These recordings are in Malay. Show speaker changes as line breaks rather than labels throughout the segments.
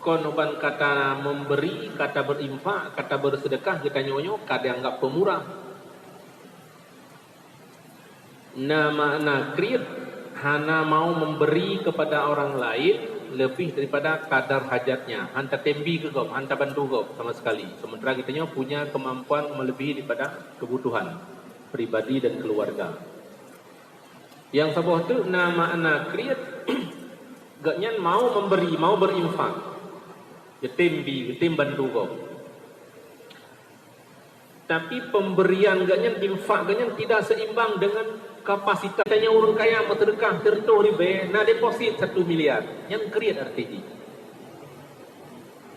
Konoban kata memberi, kata berinfak, kata bersedekah kita nyonyo kada anggap pemurah. Makna kriit hana mau memberi kepada orang lain lebih daripada kadar hajatnya. Hanta tembi ke kau, hanta bantu kau sama sekali. Sementara kita punya kemampuan melebihi daripada kebutuhan pribadi dan keluarga. Yang sebuah tu makna kriit gaknya mau memberi, mau berinfak. Getim bantu kau. Tapi pemberian gaknya, infak gaknya tidak seimbang dengan kapasitasnya. Orang kaya bersedekah tertuh ribe, na deposit 1 miliar. Yang kriit artinya.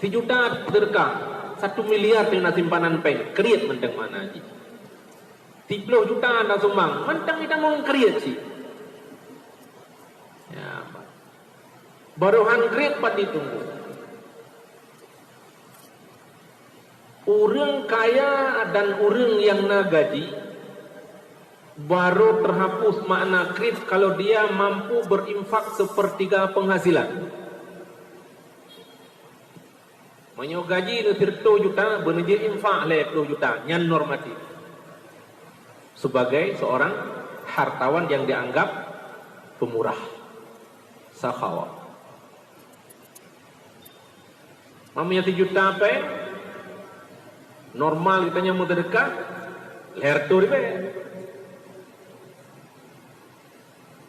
1 juta bersedekah, 1 miliar dengan simpanan peng. Kriit mentang mana ji? 30 juta anda sumbang, mentang kita mau kriit sih. Ya, baruhan kriit pat ditunggu. Orang kaya dan orang yang na gaji baru terhapus makna kriit kalau dia mampu berinfak sepertiga penghasilan. Menyo gaji nu 30 juta, benerja infak 20 juta, nyan normatif. Sebagai seorang hartawan yang dianggap pemurah, sakhawa. Mamanya 1 juta apa? Normal kitanya mau terdekat, leher tu ribe.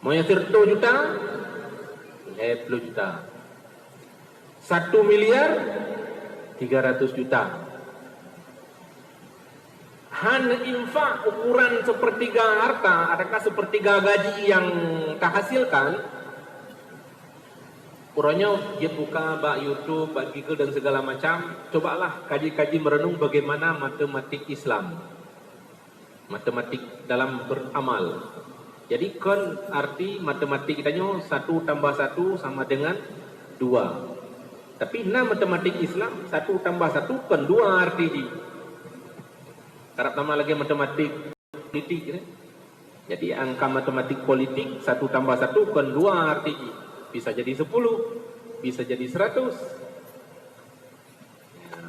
Maunya 30 juta, 20 juta. 1 miliar, 300 juta. Han infak ukuran sepertiga harta, adakah sepertiga gaji yang tak hasilkan? Uranya dia buka bak YouTube, bak Google dan segala macam. Cobalah kaji-kaji merenung bagaimana matematik Islam, matematik dalam beramal. Jadi kan arti matematik kitanya 1 tambah 1 sama dengan 2. Tapi matematik Islam 1 tambah 1 kan 2 arti di. Karena nama lagi matematik politik. Jadi angka matematik politik 1 tambah 1 kan 2 arti di. Bisa jadi 10, bisa jadi 100. Ya,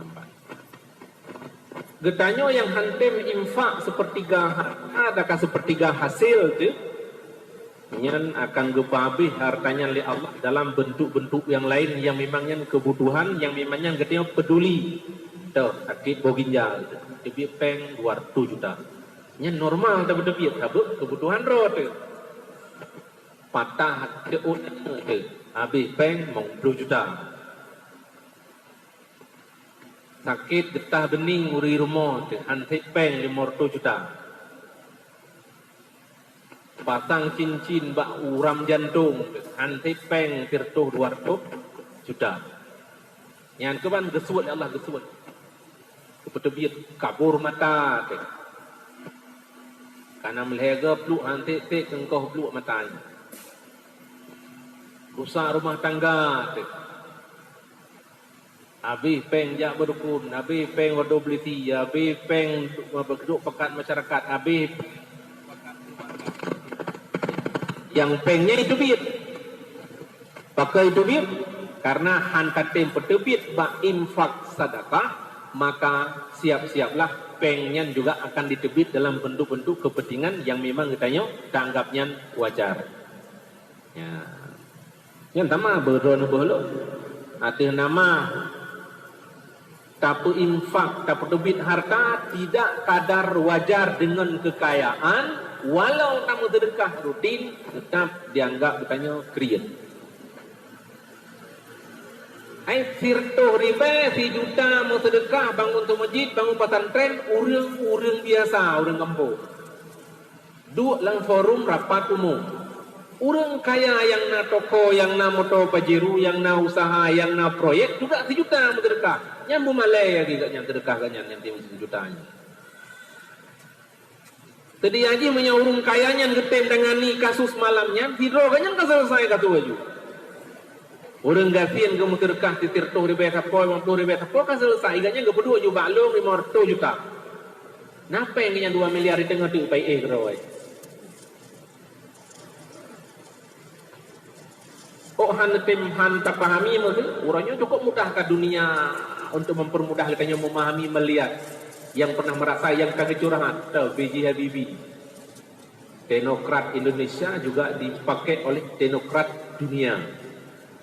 getanyo yang hantem infak sepertiga harta, adakah sepertiga hasil tu? Nyan akan gepabih hartanya oleh Allah dalam bentuk-bentuk yang lain yang memangnya kebutuhan, yang memangnya getanyo peduli. Tuh, sakit boginjal, debit peng 200 juta. Nyan normal tak berdebit, kebutuhan roh tu. Patah keut habis peng 10 juta. Sakit getah bening uri rumah hantik peng 50 juta. Pasang cincin bak uram jantung hantik peng 200 juta. Yang keban gesuat Allah gesuat. Kepetebit kabur mata karena melega peluk hantik tek engkau peluk matanya. Rusak rumah tangga. Habis peng jak berdukun, habis peng wado beliti, habis peng berduduk pekat masyarakat, habis yang pengnya itu duit. Pakai duit karena hantatem petebit bak infak sedekah, maka siap-siaplah pengnya juga akan ditebit dalam bentuk-bentuk kepentingan yang memang katanya tanggapnya wajar. Ya. Yang pertama berdoa atau nama tapu infak, tapu debit harta tidak kadar wajar dengan kekayaan, walau kamu sedekah rutin tetap dianggap bertanya kriit. Ai sirtuh ribe 1 juta mau sedekah bangun tu masjid, bangun pesantren, urang biasa, urang kampung. Duk lang forum rapat umum. Orang kaya yang na toko, yang na motor pajero, yang na usaha, yang na proyek juga 1 juta bersedekah. Yang bumalai lagi kat yang sedekah kat yang 1 jutanya. Tadi aja punya orang kayanya ngetem tangani kasus malamnya, hidro kan yang selesai katu baju. Orang gasian ke sedekah titir toh ribe tapoi, 50 ribe tapoi kan selesai. Iganya ke berdua juga balong 500 juta. Napa yang 2 miliar di tengah tu upai kerawai. kok han tak pahami orangnya cukup mudah ke dunia untuk mempermudah katanya memahami melihat yang pernah merasa yang kami curhat B.J. Habibie teknokrat Indonesia juga dipakai oleh teknokrat dunia.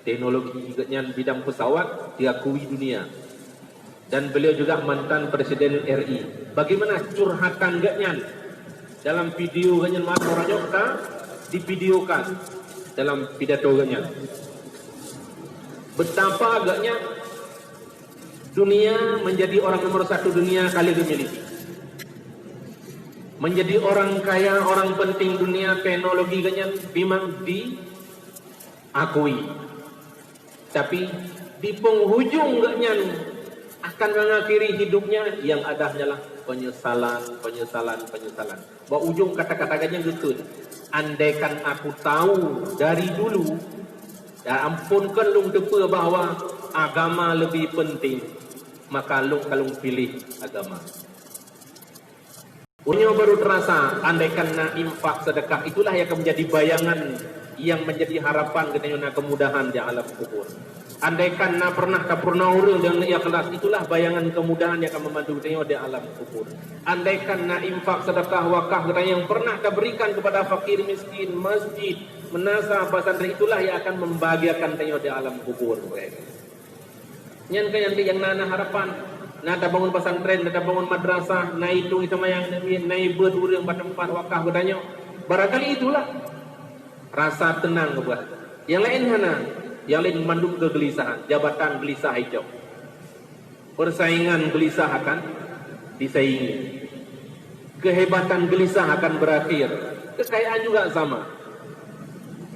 Teknologi bidang pesawat diakui dunia. Dan beliau juga mantan Presiden RI. Bagaimana curhatan gaknya dalam video gaknya orangnya kita divideokan dalam pidato gaknya. Betapa agaknya dunia menjadi orang nomor satu dunia kali dimiliki. Menjadi orang kaya, orang penting dunia, teknologi gaknya memang diakui. Tapi di penghujung gaknya akan mengakhiri hidupnya yang ada hanyalah penyesalan. Bahwa ujung kata-katanya gitu. Andaikan aku tahu dari dulu, ya ampunkan lung tepa bahawa agama lebih penting, maka lung kalung pilih agama. Unyo baru terasa, andaikan nak infak sedekah, itulah yang akan menjadi bayangan yang menjadi harapan katanya kemudahan di alam kubur. Andaikan nak pernah urang dengan ikhlas, itulah bayangan kemudahan yang akan membantu katanya di alam kubur. Andaikan nak infak sedekah wakaf katanya yang pernah kita berikan kepada fakir miskin, masjid, menasa, pesantren, itulah yang akan membahagiakan katanya di alam kubur. Yang nana harapan. Nak bangun pesantren, nak bangun madrasah, nak hitung semayang, nak berdurang bertempat wakaf bertanya. Barangkali itulah rasa tenang kepada. Yang lain mana? Yang lain memandung kegelisahan, jabatan gelisah hijau. Persaingan gelisah akan disaingi. Kehebatan gelisah akan berakhir. Kekayaan juga sama.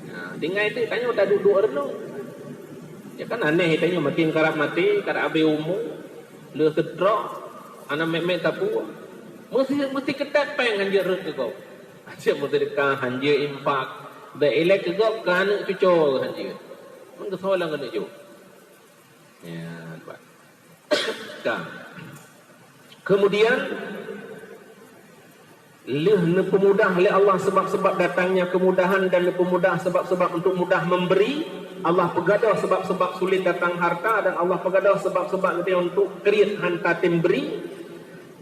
Nah, dengan itu tanya udah duduk renung. Ya kan aneh tanya makin karap mati, karap abe umum. Le sedrak ana mek tapu mesti ketepeng hanje rut ke kau aja sedekah hanje infak be elek ke kau kan cucul hanje mun kesolang kan jo ya Pak. Kemudian leh pemudah oleh Allah sebab-sebab datangnya kemudahan dan pemudah sebab-sebab untuk mudah memberi. Allah pegadah sebab-sebab sulit datang harta dan Allah pegadah sebab-sebab untuk kriat hantar timberi.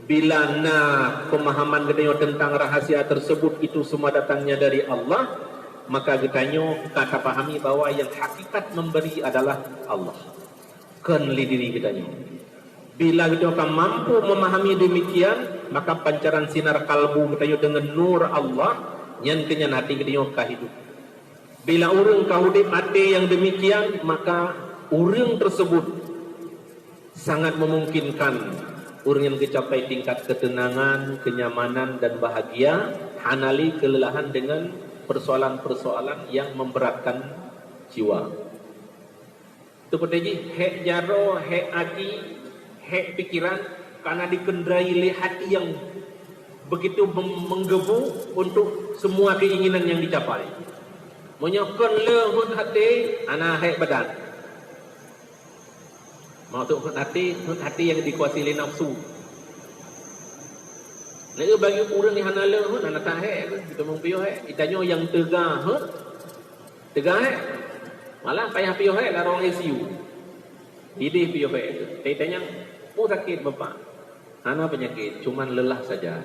Bila nak pemahaman kita tentang rahasia tersebut itu semua datangnya dari Allah, maka kita kata pahami bahwa yang hakikat memberi adalah Allah. Kenli diri kita. Bila kita akan mampu memahami demikian, maka pancaran sinar kalbu kita dengan nur Allah yang kenyan hati kita hidup. Bila orang kahudip hati yang demikian, maka orang tersebut sangat memungkinkan orang yang mencapai tingkat ketenangan, kenyamanan dan bahagia, hanali kelelahan dengan persoalan-persoalan yang memberatkan jiwa. Itu pertanyaan, hek jaro, hek hati, hek pikiran, karena dikendarai oleh hati yang begitu menggebu untuk semua keinginan yang dicapai. Menyokon lehut hati, anak hek badan. Maksud hut hati yang dikuasai oleh nafsu. Lalu bagi orang yang hana lehut, anak tak hek, kita mengpiuh hek. Itanya yang tegah hek. Malah payah piuh hek, larang ICU. Didih piuh hek. Tanya, mau sakit bapak? Hana penyakit, cuman lelah saja.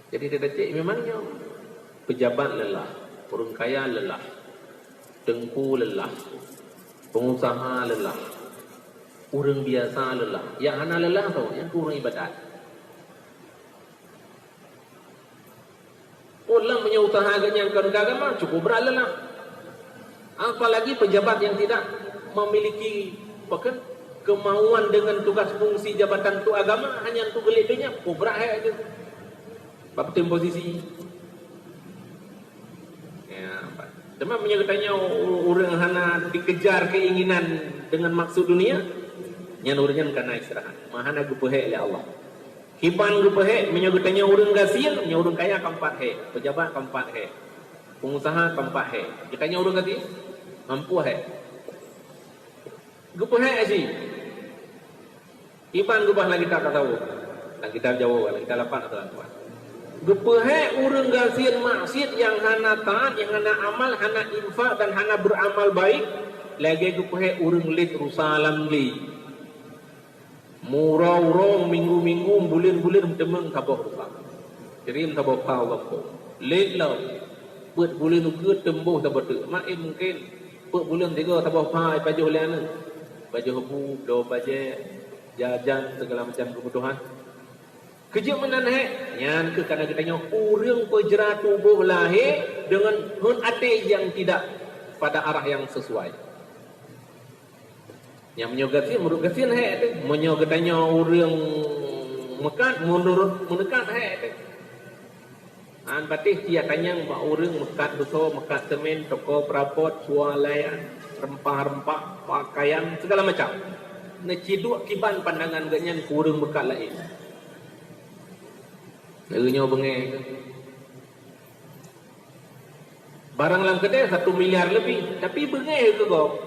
Jadi dia memangnya pejabat lelah. Orang kaya lelah, tengku lelah, pengusaha lelah, orang biasa lelah. Yang hana lelah tau, yang kurang ibadat. Orang punya usaha yang agama cukup berat lelah. Apalagi pejabat yang tidak memiliki kemauan dengan tugas fungsi jabatan tu agama hanya untuk gelik dunia, berat aja. Bab posisi. Demam menyertanya orang hana dikejar keinginan dengan maksud dunia, yang orang kena istirahat. Mahana gupehek oleh Allah. Hiban gupehek menyertanya orang gasil, yang orang kaya kampat hek, pejabat kampat hek, pengusaha kampat hek. Ditanya orang gasil, mampu hek. Gupehek aja. Hiban gupah lagi tak tahu. Dan kita jawab, kita lapan atau tuan. Gepehe urang gasian maksiat yang hana taat, yang hana amal, hana infak dan hana beramal baik. Lagi gepehe urang lit rusalam li. Murau-urau minggu-minggu bulan-bulan temeng tabok rusak. Jadi tabok kau waktu. Lit lah. Buat bulan tu tembuh tabok tu. Mak mungkin buat bulan 3 tabok pai baju liana. Baju hebu, do baju jajan segala macam kebutuhan. Kerja menanah yang ke karena kita tanya urang pejera tubuh lahir dengan hun ate yang tidak pada arah yang sesuai. Yang menyogatin menurut gasin tu menyogatanya urang mekat menurut menekat tu. An patih dia tanya mbak urang mekat beso mekat semen toko perabot sualayan rempah-rempah pakaian segala macam. Neciduk kiban pandangan ganyan urang mekat lain. Nyo bengeng. Barang dalam kedai 1 miliar lebih, tapi bengeng ke kau?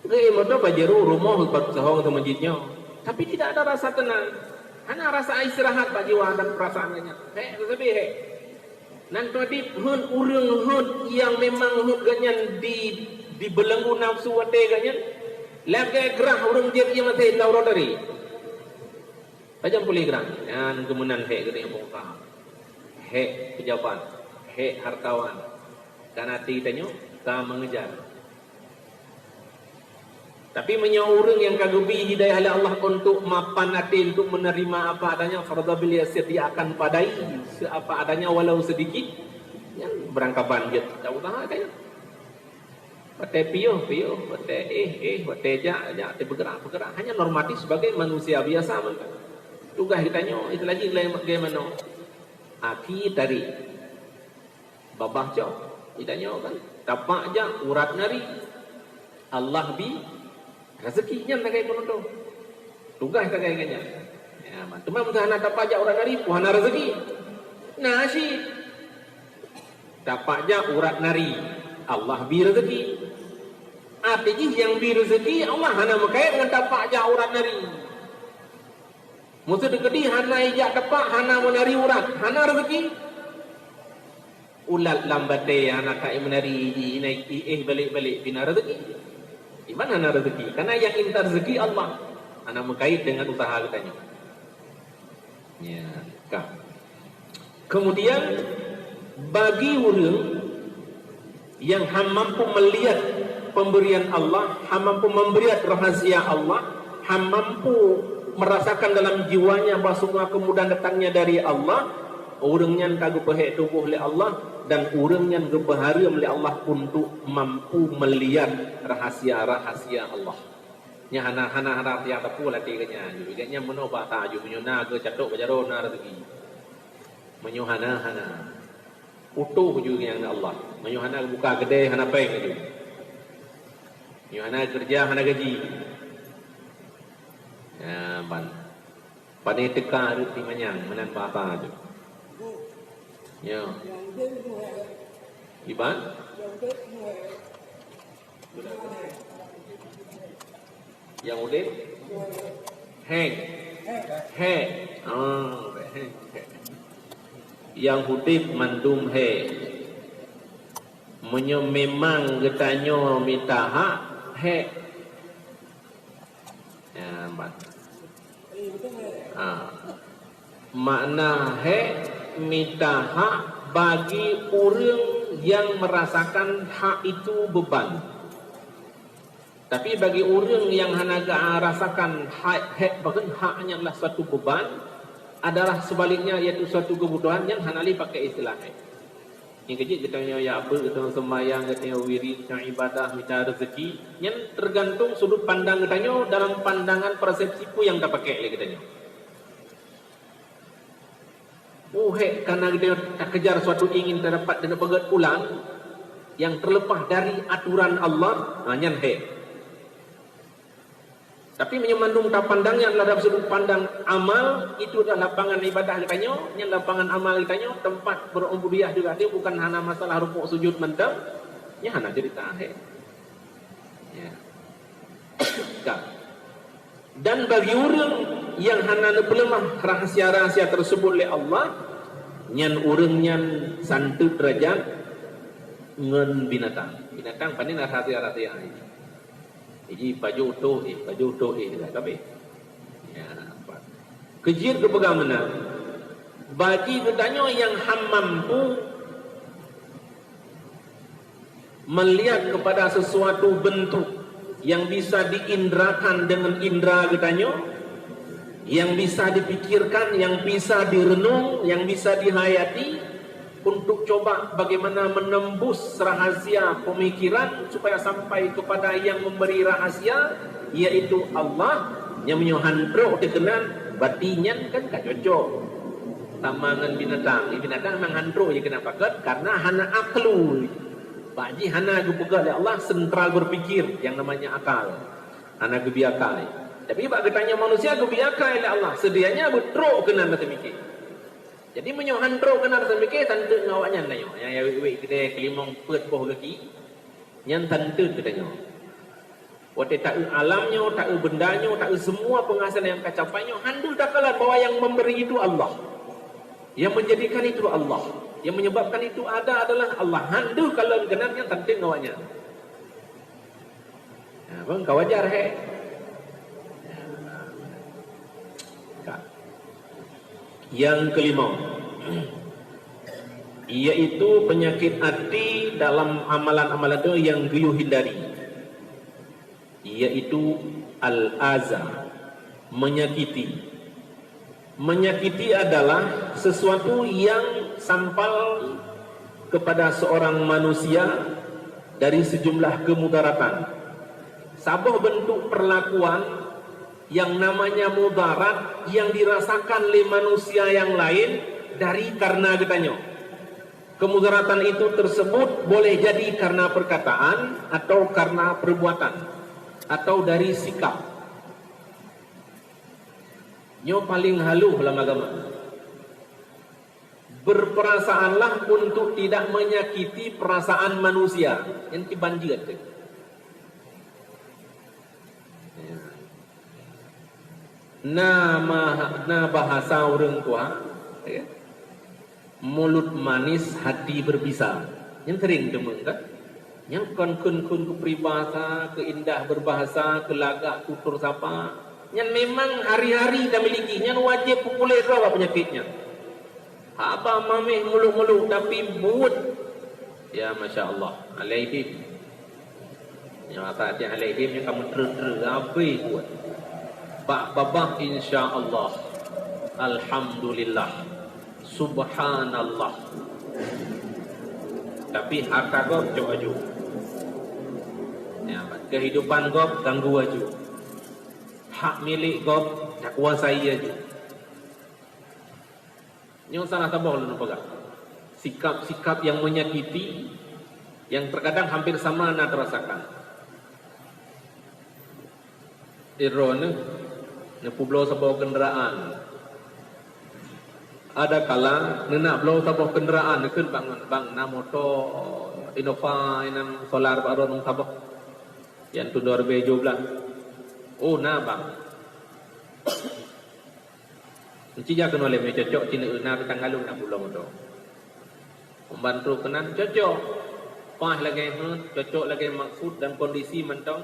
Bengeng motor bajaru rumah lepas sahong atau masjidnya, tapi tidak ada rasa tenang. Hanya rasa istirahat bagi jiwa dan perasaannya. Lebih Nan tadi hun urang hun yang memang hun ganyan di belenggu nafsu wate ganyan. Lagi gerah urang jadi mati tahu dari. Macam boleh gerak. Yang kemudian hek kena yang pengkah. Hek pejabat. Hek hartawan. Karena tanya, tak mengejar. Tapi orang yang kagubi hidayah oleh Allah untuk mapan hati, untuk menerima apa adanya. Fardhabil yasir, dia akan padai apa adanya walau sedikit. Yang berangkapan dia tak utama kaya. Batai piuh, batai batai jak, bergerak. Hanya normatif sebagai manusia biasa. Tugas kita tanya, itu lagi bagaimana? Aki tari. Babah cok. Kita tanya kan. Tapak je, urat nari. Allah bi. Rezekinya tak kaya pun tu. Tugas tak kaya kaya. Ya, teman mudah nak tapak je, urat nari. Puhana rezeki. Nasi. Tapak je, urat nari. Allah bi rezeki. Artinya yang bi rezeki, Allah hana makaya dengan tapak je, urat nari. Musuh dekedi hana ijak tepak, hana menari urat, hana rezeki. Ulat lambate hana kai menari naik balik-balik bina rezeki. Di mana hana rezeki? Karena yang intar rezeki Allah. Hana mengkait dengan usaha katanya. Ya, kah. Kemudian bagi orang yang mampu melihat pemberian Allah, mampu memberikan rahasia Allah, mampu merasakan dalam jiwanya bahawa kemudahan datangnya dari Allah, orangnya kagum pehek tubuh oleh Allah, dan orangnya berbahagia oleh Allah untuk mampu melihat rahasia-rahasia Allah. Nya hana rahasia tapu lah tiganya, juga nya menobak taju menyuna ke catok bajarona rezeki. Menyuhana utuh juga yang Allah. Menyuhana buka gede hana peng juga. Menyuhana kerja hana gaji. Ya, pada teka reti manyang menan bapa tu. Ya. Iban? Yang udip? Heng. He. Oh, heng. Yang udip mandum he. Memang getanyo minta hak he. Ya, makna he minta hak bagi orang yang merasakan hak itu beban. Tapi bagi orang yang hanya rasakan hak bahkan haknya adalah suatu beban, adalah sebaliknya yaitu suatu kebutuhan yang hanali pakai istilah hak. Yang kecil katanya ya apa, katanya sembahyang, katanya wirid, katanya ibadah, minta rezeki, yang tergantung sudut pandang katanya dalam pandangan persepsiku yang tak pakai lagi katanya. Karena dia tak kejar suatu ingin terdapat dan bergerak pulang yang terlepas dari aturan Allah, hanya Tapi menyemandung tak pandangnya adalah dalam sudut pandang amal, itu adalah lapangan ibadah katanya, yang lapangan amal katanya, tempat berubudiah juga dia bukan hanya masalah rukuk sujud mendam, ya hanya cerita Ya. Dan bagi orang yang hana pelemah rahasia-rahasia tersebut oleh Allah, nyan orang nyan santu derajat ngen binatang. Binatang panin rahasia-rahasia ini. Jadi baju utuh tapi ya apa? Kejir ke bagaimana? Bagi katanya yang mampu melihat kepada sesuatu bentuk yang bisa diindrakan dengan indera katanya, yang bisa dipikirkan, yang bisa direnung, yang bisa dihayati, untuk coba bagaimana menembus rahasia pemikiran supaya sampai kepada yang memberi rahasia, yaitu Allah. Yang menyohandro dikenan batinyan kan gak cocok tamangan binatang. Binatang memang handro ya, kenapa? Karena hana aklu. Baji hana gupegal ya Allah sentral berpikir yang namanya akal. Hana gebiakai. Tapi bak ketanya manusia gebiakai ya Allah. Sedianya betrok kena mata mikir. Jadi menyohandro kena mata mikir tante ngawaknya tanya. Yang ya wik kedai kelimong pet boh kaki. Yang tante katanya. Waktu tak alamnya, tak bendanya, tak semua penghasilan yang kacapainya, handul dakalan bahwa yang memberi itu Allah. Yang menjadikan itu Allah. Yang menyebabkan itu ada adalah Allah. Handul kalau genarnya tentu ngawaknya. Ya, bang, kau wajar he. Yang kelima, yaitu penyakit hati dalam amalan-amalan itu yang guyuh hindari, yaitu al-aza, menyakiti. Menyakiti adalah sesuatu yang sampal kepada seorang manusia dari sejumlah kemudaratan. Sabah bentuk perlakuan yang namanya mudarat yang dirasakan oleh manusia yang lain dari karena katanya. Kemudaratan itu tersebut boleh jadi karena perkataan atau karena perbuatan atau dari sikap. Nyo paling haluh dalam agama. Berperasaanlah untuk tidak menyakiti perasaan manusia. Yang dibanjir. Na bahasa orang tua, ya. Mulut manis, hati berbisa. Yang sering demeng kan? Yang kun ke peribahasa, ke indah berbahasa, ke lagak tutur sapa. Yang memang hari-hari dah miliki, yang wajib populer apa penyakitnya. Apa mameh muluk-muluk tapi buat. Ya Masya Allah, alaihim. Yang kata alaihim yang kamu ter-ter apa buat. Pak babah insya Allah. Alhamdulillah. Subhanallah. Tapi harta kau cok-cok. Ya, kehidupan kau ganggu aju. Hak milik kau tak kuasai aja. Yang salah tambah lu pegang. Sikap-sikap yang menyakiti, yang terkadang hampir sama nak terasakan. Irone, nepublo sebuah kendaraan. Ada kala nenak blow sebuah kendaraan nekun bang na motor Innova inam solar baru nung sabok. Yang tu 2017. Oh na bang. Cija kena oleh cocok cina na tanggalung nak pulang tu. Membantu kenan cocok. Pas lagi cocok lagi maksud dan kondisi mentong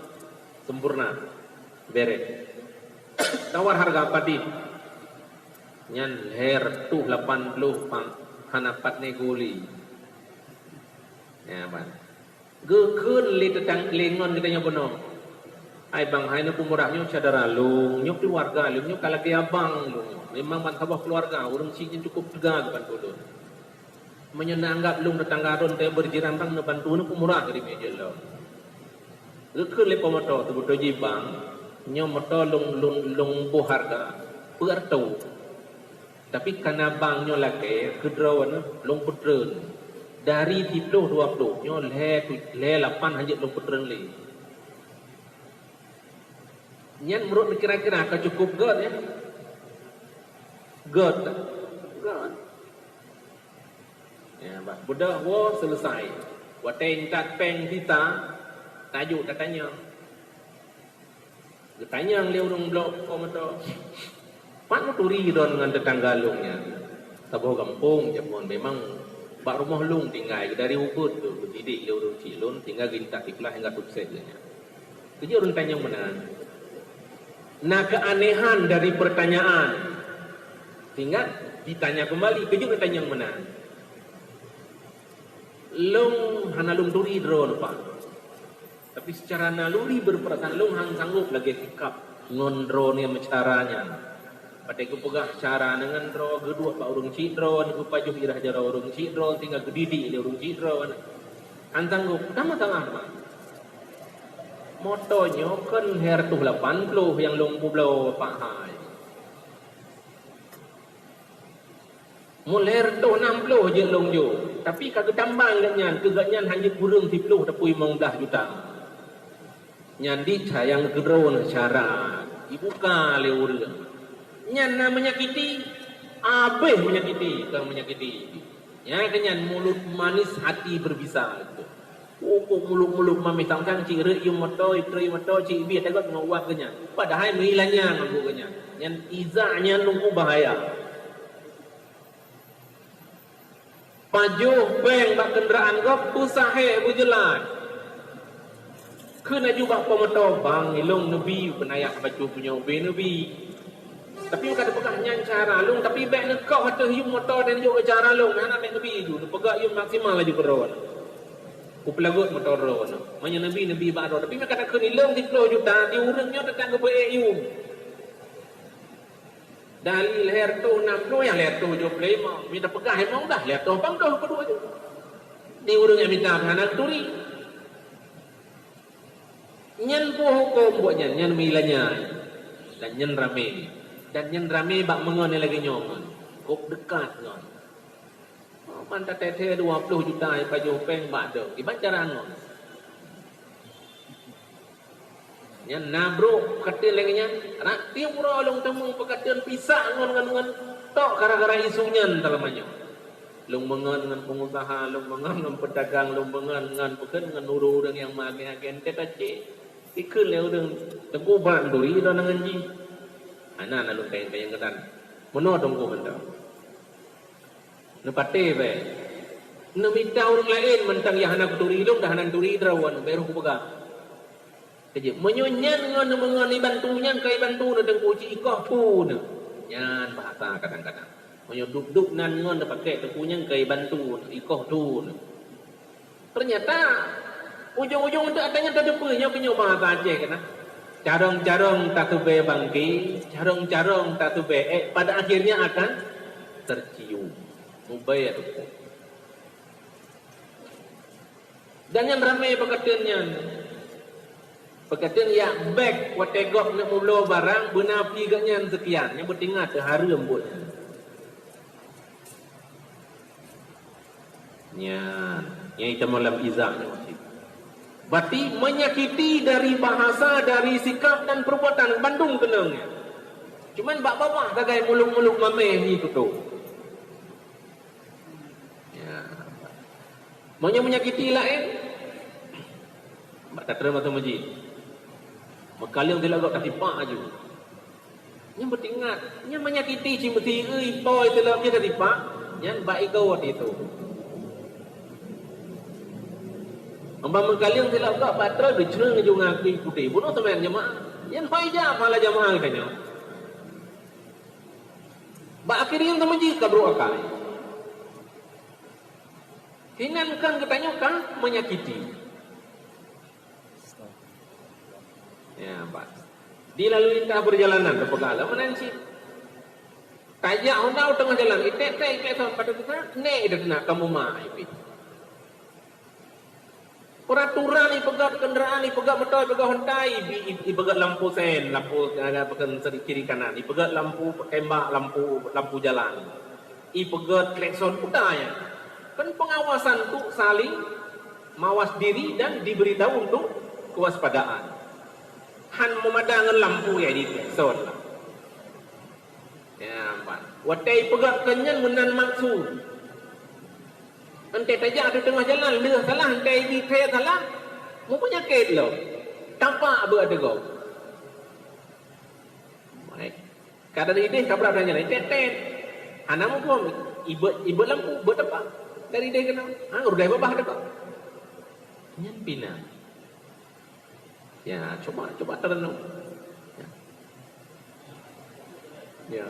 sempurna. Beres. Tawar harga padi. Nyan her tuh 80 pang hanapat negoli. Ya bang. Gekun li tetang lengon katanya benar. Ai bang hai na pumurahnya cadara lu, nyok keluarga lu, nyok kalaki abang lu. Memang mantabah keluarga, urang sing cukup tegak ban dulu. Menyenanggap lu tetanggaron teh berjiran bang na bantu na pumurah dari meja lu. Gekun li pomoto tu beto jibang, nyok moto lung bu harga, pertau. Tapi karena bang nyok laki kedrawan lung putren. Dari 10 20 nyok le 8 hanjit lung putren li. Nyan menurut kira-kira akan cukup god ya? God. Ya, budak wo selesai. Watain tak peng kita tajuk katanya. Tanya dia urung blok komentar. Pak nuturi don dengan tetangga lungnya. Tabuh kampung Jepun memang bak rumah lung tinggal dari Ubud tu berdidik dia urung cilun tinggal gintak iklah hingga tupset dia. Jadi urung tanya mana. Nah keanehan dari pertanyaan tinggal ditanya kembali kejuk tanya mana. Lung hana lung turi drone Pak. Tapi secara naluri berperasaan lung hang sanggup lagi sikap ngondro ni caranya. Pada ku pegah cara dengan dro kedua pak urung cidron ku pajuh irah jara urung cidron tinggal kedidi dia urung cidron antanggup tama tangah pak motonya kan her tuh 80 yang long pulau pak hai muler tuh 60 je long jo tapi kagak tambang ganyan hanya kurang 10 tapi 15 juta nyandi sayang kedron cara dibuka leur Nyan menyakiti, abeh menyakiti, kang menyakiti. Ya kenyan mulut manis hati berbisa gitu. Ukuk mulut mami tangkang ciri yung moto, itri moto, cik biar tegot ngawak kenyan. Padahal milanya ngaku kenyan. Nyan izanya nunggu bahaya. Pajuh beng bak kenderaan kau usahe bujelan. Kena juga pemoto bang ilung nabi penayak baju punya ubi nabi. Tapi kata pegah nyan cara lung tapi baik nak kau kata hiu motor dan juga cara lung nak baik nabi itu pegah hiu maksimal lagi beron. Ku pelagut motor ron. Manya nabi baru tapi mereka kata kini lung 10 juta di urangnya tetang ke EU. Dalil leher tu 60 yang leher tu 75 minta pegah emang dah leher tu bang dah kedua je. Di urangnya minta anak turi. Nyan po hukum buatnya nyan milanya dan nyan rame. Dan yang rame bak mengon lagi nyoman. Kok dekat ngon. Oh, mantap tete 20 juta pajuh peng bak dong. Iban cara ngon. Yang nabro katil lagi nya. Rak tiup rolong temu pekatil pisah ngon. Tok gara-gara isunya telamanya. Lung mengon dengan pengusaha, lung mengon dengan pedagang, lung mengon dengan pekan dengan nuru orang yang magi agen teta cik. Ikut leu dengan tekuban duri dan dengan ji. Anak nak lukai yang kedan. Mana tunggu benda. Nepate be. Nemita orang lain mentang yang anak turi lung dah anak turi drawan baru ku pegang. Jadi menyonyan ngon bantunya kai bantu na deng kuci ikoh pun. Nyan bahasa kadang-kadang. Menyo duk nan ngon pakai tekunya kai bantu ikoh tu. Ternyata ujung-ujung untuk adanya tadepenya penyo bahasa Aceh kana. Carong-carong tatube bangki, carong-carong tatube pada akhirnya akan tercium. Mubaya itu. Dan yang ramai pekerjaannya. Pekerjaan yang back wategok nak mula barang benapi gaknya sekian. Yang bertingat harum buatnya. Yang itu malam izahnya masih. Berarti menyakiti dari bahasa, dari sikap dan perbuatan Bandung kenangnya. Cuman bak bawah gagai muluk-muluk mameh ni tu. Ya. Maunya menyakiti lain. Bak tak terima tu majid. Makaliang dia lagak katipak aja. Yang bertingat, yang menyakiti cimeti euy toy telap dia katipak, yang baik kau itu. Ambang kalian tidak tak batal bercerang jung aku ikuti. Bunuh teman jemaah. Yang hoi malah jemaah katanya. Ba akhirnya teman jika bro akal. Hinankan katanya kan menyakiti. Ya, Pak. Di lalu lintas perjalanan ke Pegala menanci. Tajak honda tengah jalan. Itek pada kita. Ne ida nak kamu mah ipi. Peraturan ni pegat kenderaan ni pegat motor pegat hontai pegat lampu sen lampu ada pegan kiri kanan ni pegat lampu tembak lampu jalan pegat klakson udahnya kan pengawasan tu saling mawas diri dan diberitahu untuk kewaspadaan han memadangkan lampu ya di klakson ya Pak watai pegat kenyan menan maksud ante tajak di tengah jalan dia salah ante di kaya salah mu penyakit lo tampak apa ada kau Kada ide kabra tanya lain tetet. Anamu pun ibu lampu buat apa? Dari ide kena. Urgai babah ada pak. Nyan pina. Ya, coba terenung. Ya.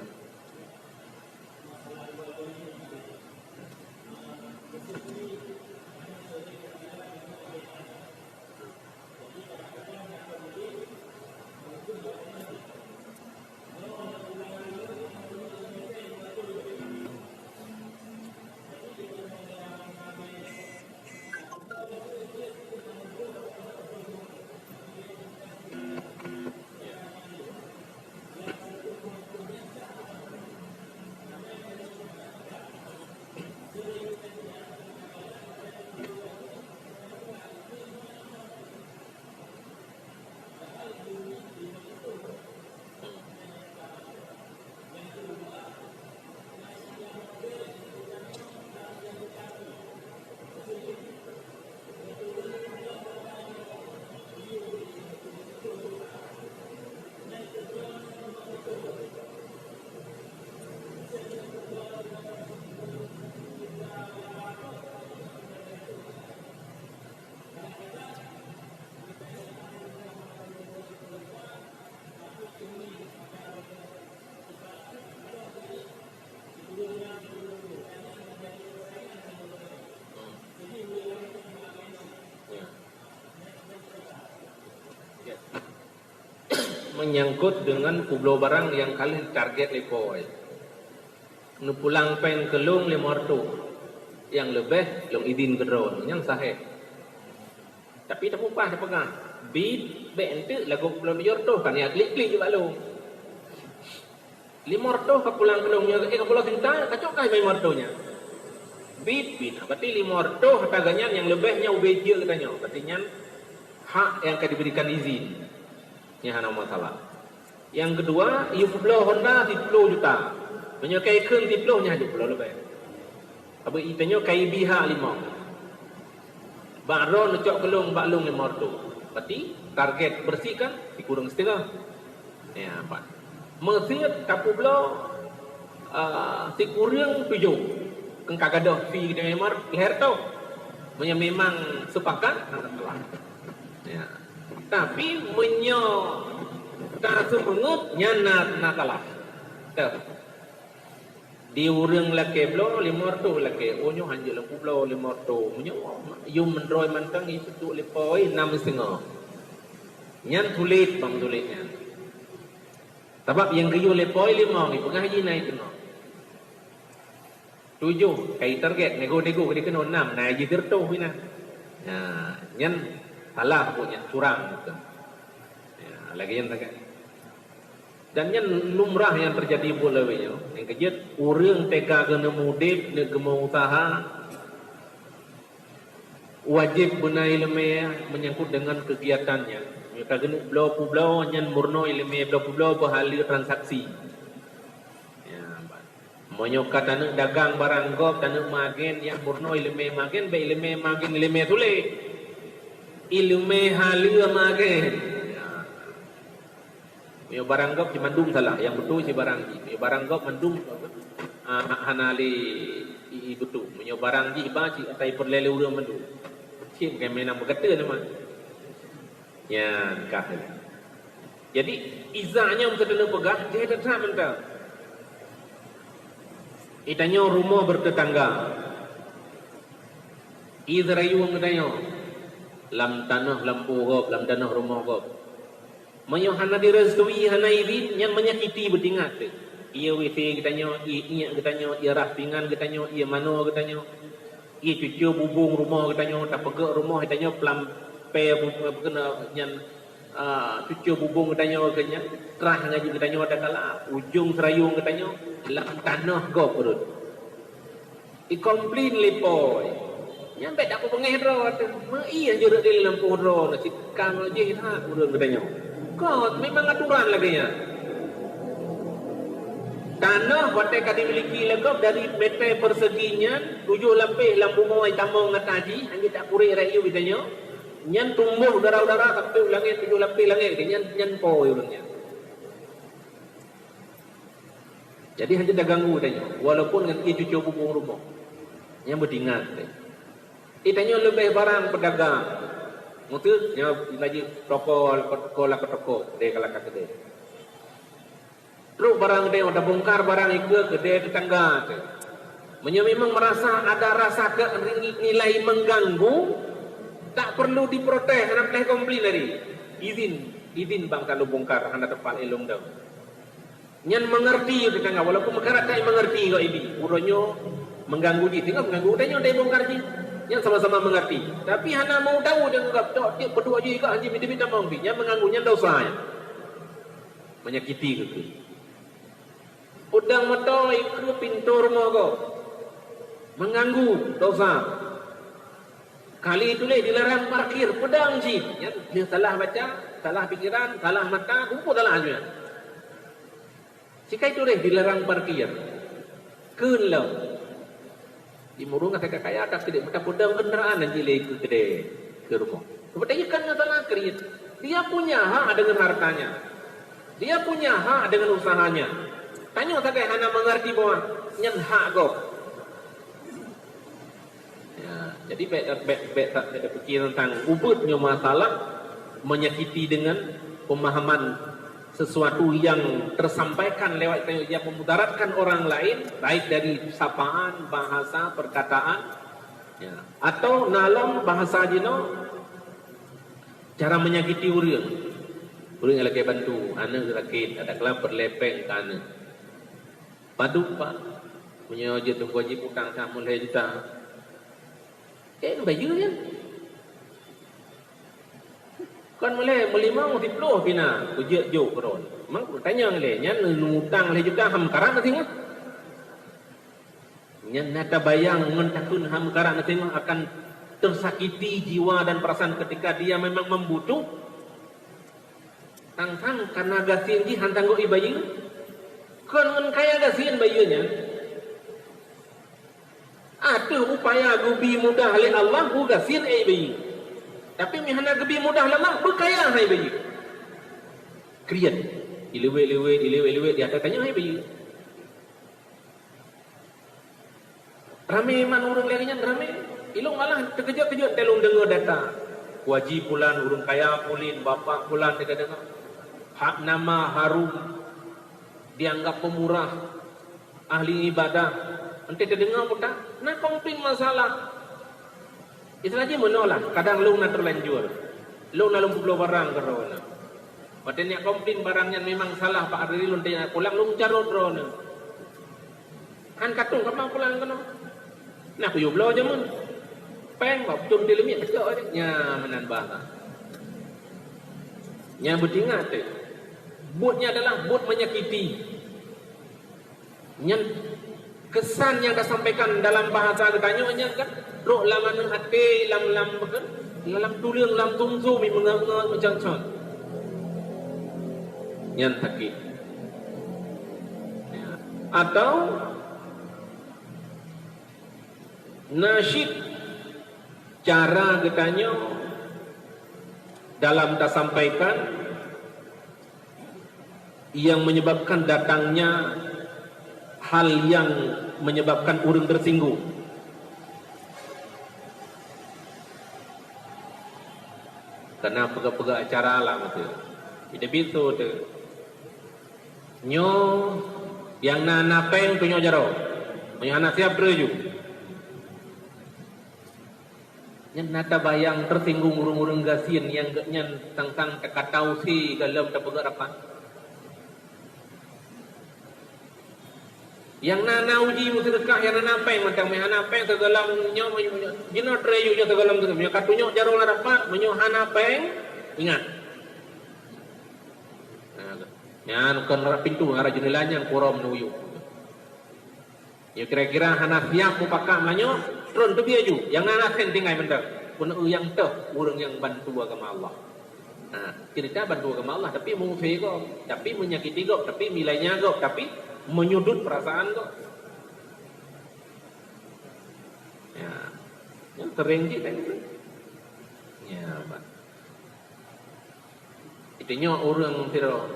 Menyangkut dengan kublo barang yang kalian target lepoi. Nu pulang pen kelung lemortu. Yang lebih long idin kedron yang sahih. Tapi tak upah tak pegang. Bid ente lagu belum yorto kan ya klik-klik juga lu. Limorto ke pulang kelungnya ke pulang kita kacau kai main mortonya. Bid berarti limorto harganya yang lebihnya ubeje katanya. Artinya hak yang akan diberikan izin. Yang hana masalah. Yang kedua, Yuflo Honda 10 juta. Menyokai keun 10 nya 10 lebih. Apa itanya kai biha 5. Bakro necok kelung baklung 5 tu. Berarti target bersihkan dikurang setengah. Ya, apa? Mesir kapu blo si kurang 7. Keng kagadoh fi dengan leher tu. Memang sepakat ya. Tapi tak semengut nyanat nakalah. Di urang laki blo limorto laki. Onyo hanje lempu blo limorto. Munyo yum mendroy mantang itu tu lepoi 6,5. Nyan tulit bang tulitnya. Sebab yang kayu lepoi 5 ni pengah haji naik kena. 7 kai target nego-nego dia kena 6 naik haji tertu bina. Ya, nyan salah punya curang gitu. Ya, lagi yang tak. Dan yang lumrah yang terjadi bolehnya, yang kejut orang tega kena mudip, nak kena usaha, wajib guna ilmu menyangkut dengan kegiatannya. Mereka kena belau-belau yang murno ilmu belau-belau berhalil transaksi. Ya, menyokat tanah dagang barang gop tanah magen yang murno ilmu magen, be ilmu magen ilmu tulis. Ilmu halia magen. Ya barang gop si mandum salah, yang betul si barang ji. Ya barang gop mandum hanali betul. Ya barang ji baci atai perlele urang mandum. Si bukan main nama kata nama. Ya kah. Jadi izahnya untuk dana pegah dia tetap mental. Itanya rumah bertetangga. Izrayu ngadanya. Lam tanah lampu gop, lam tanah rumah gop. Menyo hana direstui hana idin yang menyakiti bertingat. Ia wifi katanya, ia katanya, ia rahpingan katanya, ia mano katanya. Ia cucu bubung rumah katanya, tak pegak rumah katanya pelampe kena yang cucu bubung katanya katanya terah ngaji katanya ada kala ujung serayung katanya lam tanah gop perut. I komplain lepoi. Nyampe tak apa pengedro iya jeruk di lampu ro nasi kang aja hak urang katanya. Kau memang aturan lagi ya. Tanah watai kadi miliki legap dari meter perseginya 7 lebih lampu mawai tamong ngatadi angin tak kuri rayu bitanya. Nyan tumbuh udara-udara tapi langit 7 lebih langit nyan po urangnya. Jadi hanya dah ganggu tanya. Walaupun dengan ia cucu bubung rumah. Yang berdingat. Tanya lebih barang pedagang. Mutu, yang lagi toko lah ke toko. Dia kalau kata dia. Terus barang dia udah bongkar barang itu ke dia tetangga. Memang merasa ada rasa nilai mengganggu. Tak perlu diprotes. Anak boleh komplain dari. Izin bang kalau bongkar. Anak tempat elong dah. Yang mengerti tetangga. Walaupun mereka tak mengerti kau ini. Urunnya mengganggu dia. Tengok mengganggu. Tanya dia bongkar dia. Yang sama-sama mengerti. Tapi hana mau tahu dia anggap dia berdua juga hanya minta mau bi. Yang mengganggunya dosa. Menyakiti gitu. Udang mata itu pintu rumah kau. Mengganggu dosa. Kali itu dilarang parkir pedang sih. Ya, dia salah baca, salah pikiran, salah mata, kumpul dalam aja. Jika itu dilarang parkir. Kelau. Di murung kata kaya tak tidak mata pedang kendaraan nanti lagi ke rumah. Kemudian ikan salah kerit. Dia punya hak dengan hartanya. Dia punya hak dengan usahanya. Tanya tak kaya hana mengerti bahwa nyen hak kau. Ya, jadi baik tak ada fikir tentang ubudnya masalah menyakiti dengan pemahaman sesuatu yang tersampaikan lewat yang memudaratkan orang lain, baik dari sapaan, bahasa, perkataan, ya, atau nalam bahasa jino, cara menyakiti orang yang lagi bantu, anak rakit, ada kelab berlepeng ke anak. Padu pak, punya je tu wajib utang sama mulai juta. Baju kan? Kan mulai melimau di peluh pina, ujek jauh keron. Mang tanya ngale, nyan utang le juga ham karan nanti ngah. Nyan nata bayang mentakun ham karan nanti ngah akan tersakiti jiwa dan perasaan ketika dia memang membutuh. Tang-tang karena gasin di hantang go ibayu. Kan ngan kaya gasin bayunya. Atuh upaya gubi mudah oleh Allah gu gasin bayi. Tapi mihana gebi mudah lemak berkaya hai bayi. Krian. Dilewe di atas tanya hai bayi. Rame man urung lerinya rame. Ilung malah terkejut-kejut telung dengar data. Wajib pulan urung kaya pulin bapak pulan dekat dengar. Hak nama harum dianggap pemurah ahli ibadah. Nanti terdengar pun tak. Nak komplain masalah. Itu aja menolak. Kadang lu nak terlanjur. Lu nak lumpuh barang ke rona. Pada ni komplain barangnya memang salah Pak Adri lu tanya pulang lu carut rona. Han katung kamu pulang kena. Nak aku yublo aja mun. Peng bab cum dilemit kecil aja. Nya menan bahasa. Nya bertingat tu. Butnya adalah but menyakiti. Nya kesan yang disampaikan dalam bahasa ketanya kan roh laman hati lam kan dalam tulang lam tungsu mi mengang macam macam yang sakit ya. Atau nasyid cara ketanya dalam disampaikan yang menyebabkan datangnya hal yang menyebabkan orang tersinggung. Karena pega-pega acara lah betul. Tidak bisa tu. Nyo yang nana peng tu nyo jaro. Nyo anak siap terju. Yang nata bayang tersinggung urung-urung gasin yang nyan tang-tang tekatau si dalam terpega rapat. Yang nana uji mesti dekah yang nana peng macam hana peng tegalam nyo jino treyu nyo tegalam tu nyo katunyo jaro rapat menyo hana peng ingat. Nah, kan pintu arah jendelanya korom nuyu. Ya kira-kira hana siap mupakah manyo tron tu biaju yang nana sen tinggai mendak. Pun yang teh urang yang bantu agama Allah. Nah, cerita bantu agama Allah tapi mungsi kok, tapi menyakiti kok, tapi nilainya kok, tapi menyudut perasaan kok. Ya, yang sering kita gitu. Ya, Pak. Itunya orang tiro.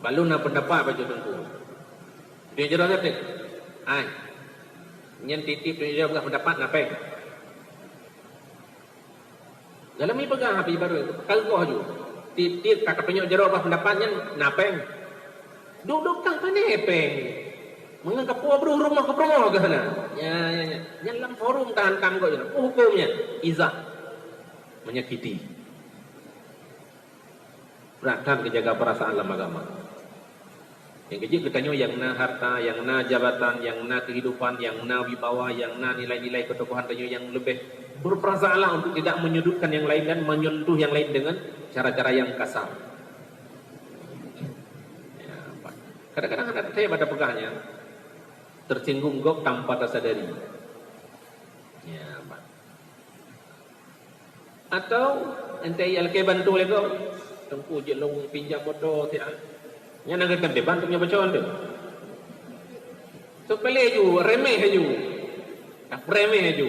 Balu na pendapat baju tengku. Dia jero teh. Ai. Nyen titip dia jero pendapat napeng. Dalam ni pegang api baru itu. Kagok ju. Titip kakak penyok jero pendapatnya napeng. Duduk tang panepeng. Menganggap rumah ke rumah ke sana. Ya. Yang dalam forum tahan kam kok. Hukumnya izah menyakiti. Beratan kejaga perasaan dalam agama. Yang kecil katanya yang na harta, yang na jabatan, yang na kehidupan, yang na wibawa, yang na nilai-nilai ketokohan katanya yang lebih berperasaanlah untuk tidak menyudutkan yang lain dan menyentuh yang lain dengan cara-cara yang kasar. Ya, kadang-kadang ada saya pada pegahnya tersinggung gok tanpa tersadari. Ya, Pak. Atau ente yalke bantu lego tengku je long pinjam bodoh tian. Nya nak kan de bantu nya bacaan de. So pele ju remeh ju. Tak remeh ju.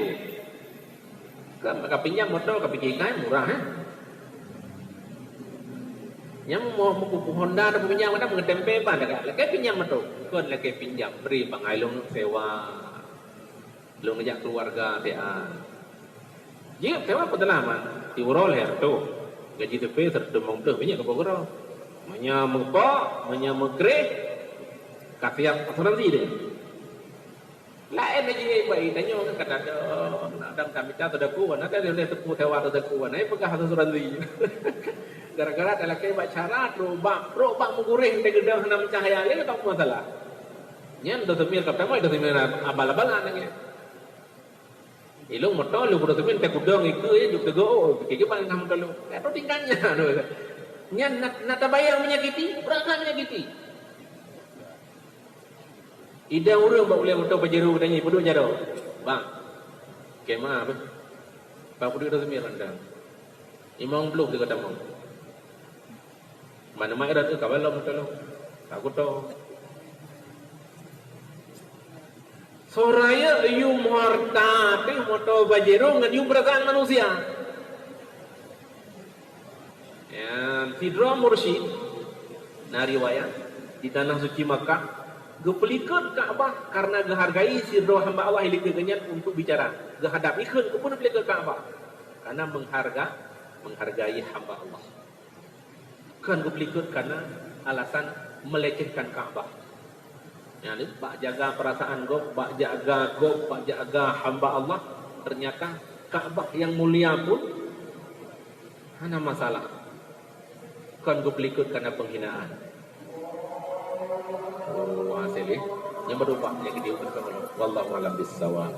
Ka pinjam bodoh ka pikir kan murah Yang mau buku Honda ada pinjam ada mengetempe ban dak lek pinjam bodoh. Kon lek pinjam beri bangai long sewa. Long ngajak keluarga dia. Dia sewa pedalaman di urol her tu. Gaji tepe terdemong tu banyak ke Bogor. Menya mengko, menya megre kafiak asuransi dia. Lain aja bayi tanya kata ada kami cakap ada kuan, ada dia tepu tewa ada kuan, ai pegah asuransi. Gara-gara ada laki bacara robak menggureng de gedang nam cahaya le tak masalah. Nyan do semir kata mai do semir abal-abalan nang. Ilung motor lu kudu semir te kudong iku ye juk tego pikir paling kamu dulu. Itu tingkahnya do. Nyan nata bayang menyakiti, berasa menyakiti. Ida urang bak boleh motor pajeru tanya peduk jaro. Bang. Kema apa? Pak peduk do semir anda. Imong blok dia kata mau. Mana mai dah tu kawal motor lu. Aku tahu. Soraya yu muharta teh motor pajeru ngan yu perasaan manusia. Ya, Sidra Mursyid nah riwayat di tanah suci Makkah gepelikat Ka'bah karena gehargai Sidra hamba Allah yang kenyan untuk bicara gehadap ikut kepun pelikat Ka'bah karena menghargai hamba Allah kan gepelikat karena alasan melecehkan Ka'bah ya ni bak jaga perasaan gop bak jaga hamba Allah ternyata Ka'bah yang mulia pun hanya masalah kan gue pelikut karena penghinaan. Oh, hasilnya yang berubah yang diukur. Wallahu a'lam bishawab.